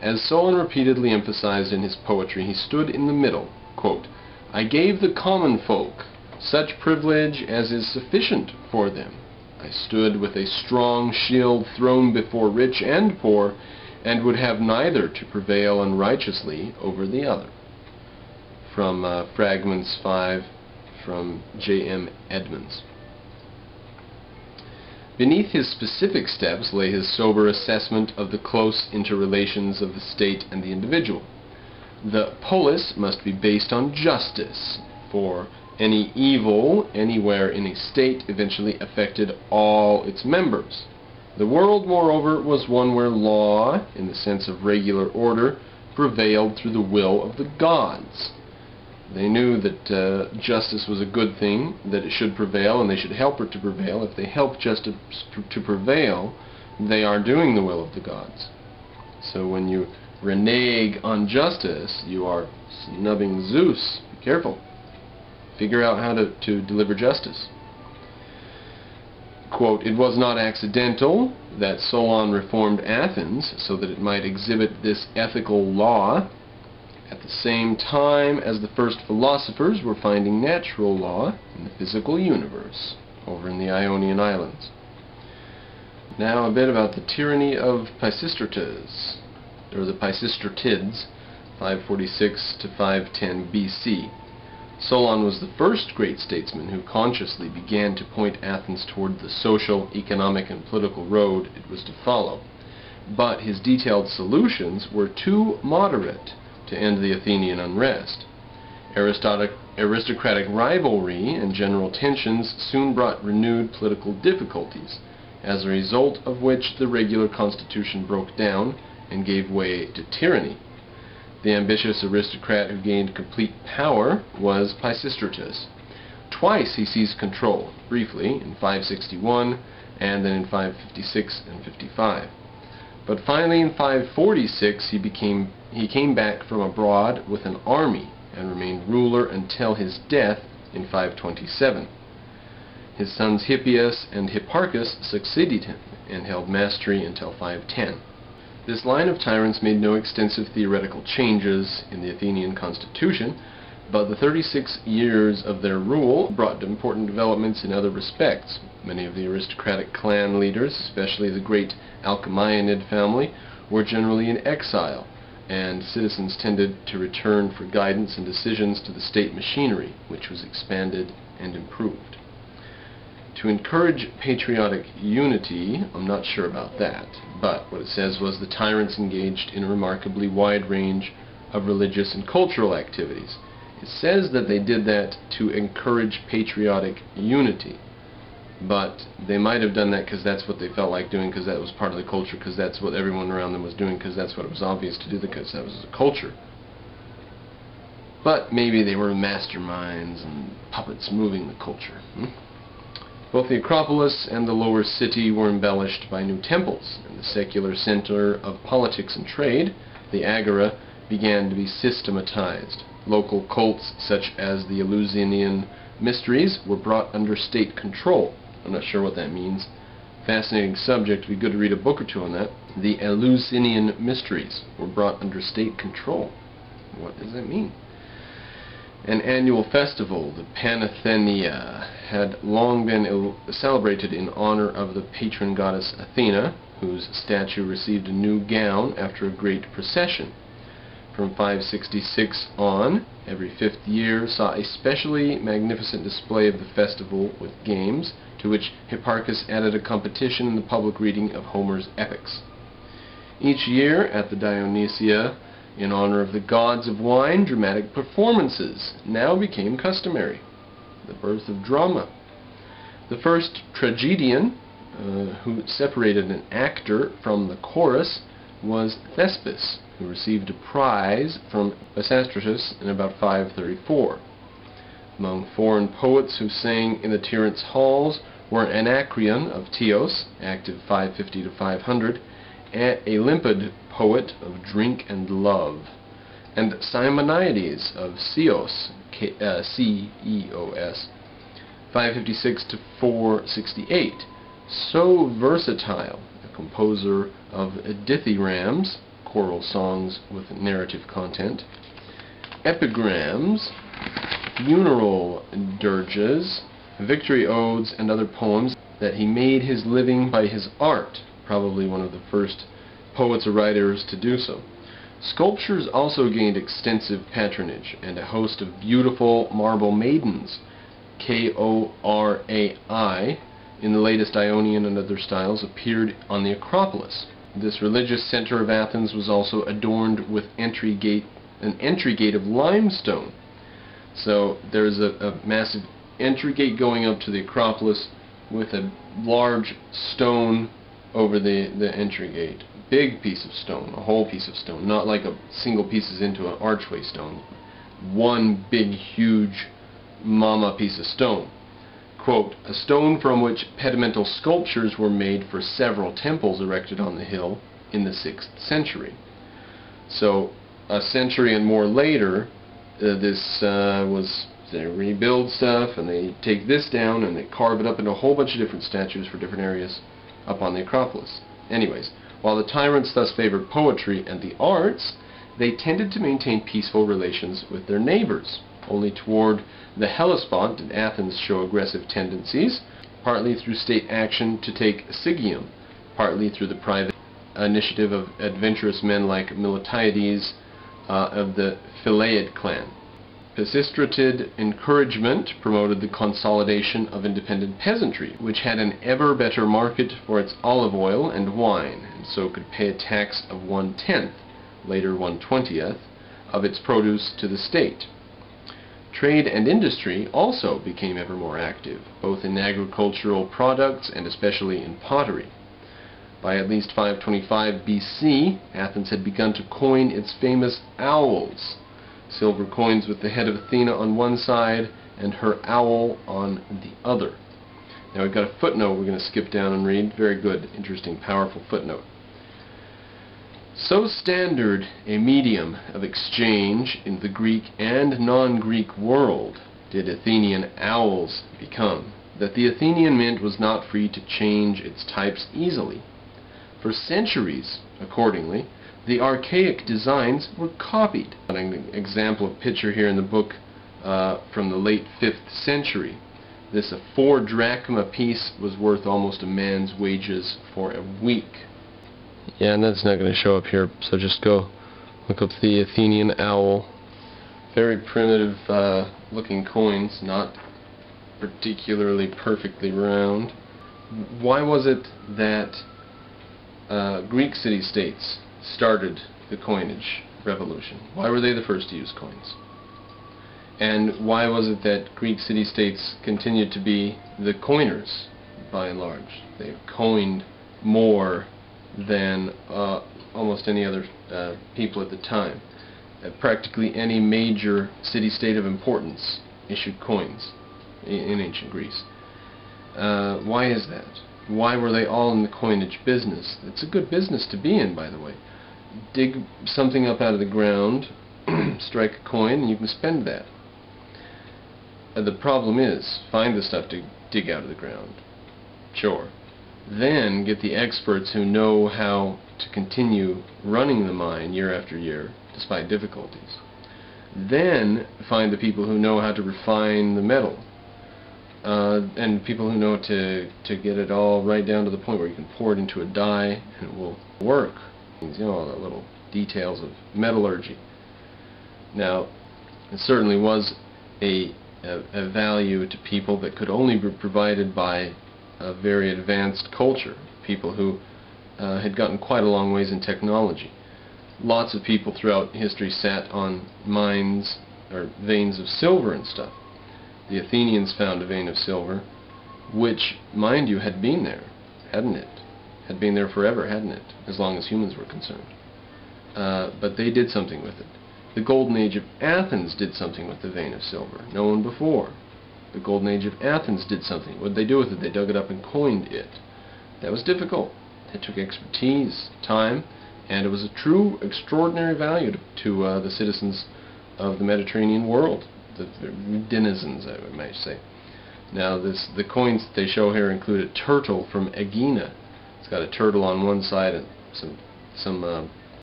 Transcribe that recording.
As Solon repeatedly emphasized in his poetry, he stood in the middle. Quote, "I gave the common folk such privilege as is sufficient for them. I stood with a strong shield thrown before rich and poor, and would have neither to prevail unrighteously over the other." From Fragments 5 from J.M. Edmonds. Beneath his specific steps lay his sober assessment of the close interrelations of the state and the individual. The polis must be based on justice, for any evil anywhere in a state eventually affected all its members. The world, moreover, was one where law, in the sense of regular order, prevailed through the will of the gods. They knew that justice was a good thing, that it should prevail, and they should help it to prevail. If they help justice to prevail, they are doing the will of the gods. So when you renege on justice, you are snubbing Zeus. Be careful. Figure out how to deliver justice. Quote, "It was not accidental that Solon reformed Athens so that it might exhibit this ethical law at the same time as the first philosophers were finding natural law in the physical universe over in the Ionian Islands." Now a bit about the tyranny of Pisistratus, or the Pisistratids, 546 to 510 BC. Solon was the first great statesman who consciously began to point Athens toward the social, economic, and political road it was to follow. But his detailed solutions were too moderate to end the Athenian unrest. Aristocratic rivalry and general tensions soon brought renewed political difficulties, as a result of which the regular constitution broke down and gave way to tyranny. The ambitious aristocrat who gained complete power was Pisistratus. Twice he seized control, briefly in 561 and then in 556 and 55. But finally in 546 he came back from abroad with an army and remained ruler until his death in 527. His sons Hippias and Hipparchus succeeded him and held mastery until 510. This line of tyrants made no extensive theoretical changes in the Athenian constitution, but the 36 years of their rule brought important developments in other respects. Many of the aristocratic clan leaders, especially the great Alcmaeonid family, were generally in exile, and citizens tended to return for guidance and decisions to the state machinery, which was expanded and improved. To encourage patriotic unity, I'm not sure about that, but what it says was the tyrants engaged in a remarkably wide range of religious and cultural activities. It says that they did that to encourage patriotic unity, but they might have done that because that's what they felt like doing, because that was part of the culture, because that's what everyone around them was doing, because that's what it was obvious to do, because that was the culture. But maybe they were masterminds and puppets moving the culture. Both the Acropolis and the lower city were embellished by new temples, and the secular center of politics and trade, the Agora, began to be systematized. Local cults such as the Eleusinian Mysteries were brought under state control. I'm not sure what that means. Fascinating subject. It would be good to read a book or two on that. The Eleusinian Mysteries were brought under state control. What does that mean? An annual festival, the Panathenaea, had long been celebrated in honor of the patron goddess Athena, whose statue received a new gown after a great procession. From 566 on, every 5th year saw a specially magnificent display of the festival with games, to which Hipparchus added a competition in the public reading of Homer's epics. Each year, at the Dionysia, in honor of the gods of wine, dramatic performances now became customary. The birth of drama. The first tragedian who separated an actor from the chorus was Thespis, who received a prize from Pisistratus in about 534. Among foreign poets who sang in the tyrants' halls were Anacreon of Teos, active 550 to 500, a limpid poet of drink and love, and Simonides of Ceos, C-E-O-S, 556 to 468, so versatile, a composer of dithyrambs, choral songs with narrative content, epigrams, funeral dirges, victory odes, and other poems, that he made his living by his art, probably one of the first poets or writers to do so. Sculptures also gained extensive patronage, and a host of beautiful marble maidens, Korai, in the latest Ionian and other styles, appeared on the Acropolis. This religious center of Athens was also adorned with an entry gate of limestone. So there's a massive entry gate going up to the Acropolis with a large stone over the entry gate. Big piece of stone, a whole piece of stone, not like a single pieces into an archway stone. One big, huge mama piece of stone. Quote, a stone from which pedimental sculptures were made for several temples erected on the hill in the 6th century. So, a century and more later, they rebuild stuff, and they take this down and they carve it up into a whole bunch of different statues for different areas up on the Acropolis. Anyways, while the tyrants thus favored poetry and the arts, they tended to maintain peaceful relations with their neighbors. Only toward the Hellespont did Athens show aggressive tendencies, partly through state action to take Sigium, partly through the private initiative of adventurous men like Miltiades of the Philaid clan. Pisistrated encouragement promoted the consolidation of independent peasantry, which had an ever better market for its olive oil and wine, and so could pay a tax of 1/10, later 1/20th, of its produce to the state. Trade and industry also became ever more active, both in agricultural products and especially in pottery. By at least 525 BC, Athens had begun to coin its famous owls, silver coins with the head of Athena on one side and her owl on the other. Now we've got a footnote we're going to skip down and read. Very good, interesting, powerful footnote. So standard a medium of exchange in the Greek and non-Greek world did Athenian owls become, that the Athenian mint was not free to change its types easily. For centuries, accordingly, the archaic designs were copied. An example of picture here in the book from the late 5th century. This 4 drachma piece was worth almost a man's wages for a week. Yeah, and that's not going to show up here, so just go look up the Athenian owl. Very primitive looking coins, not particularly perfectly round. Why was it that Greek city-states started the coinage revolution? Why were they the first to use coins? And why was it that Greek city-states continued to be the coiners, by and large? They coined more than almost any other people at the time. Practically any major city-state of importance issued coins in ancient Greece. Why is that? Why were they all in the coinage business? It's a good business to be in, by the way. Dig something up out of the ground, strike a coin, and you can spend that. The problem is, find the stuff to dig out of the ground. Sure. Then get the experts who know how to continue running the mine year after year, despite difficulties. Then find the people who know how to refine the metal, and people who know to get it all right down to the point where you can pour it into a die and it will work. You know, all the little details of metallurgy. Now, it certainly was a value to people that could only be provided by a very advanced culture, people who had gotten quite a long ways in technology. Lots of people throughout history sat on mines or veins of silver and stuff. The Athenians found a vein of silver, which, mind you, had been there, hadn't it? Had been there forever, hadn't it? As long as humans were concerned. But they did something with it. The Golden Age of Athens did something with the vein of silver. No one before. The Golden Age of Athens did something. What did they do with it? They dug it up and coined it. That was difficult. It took expertise, time, and it was a true extraordinary value to the citizens of the Mediterranean world, the denizens, I might say. Now, the coins that they show here include a turtle from Aegina. It's got a turtle on one side and some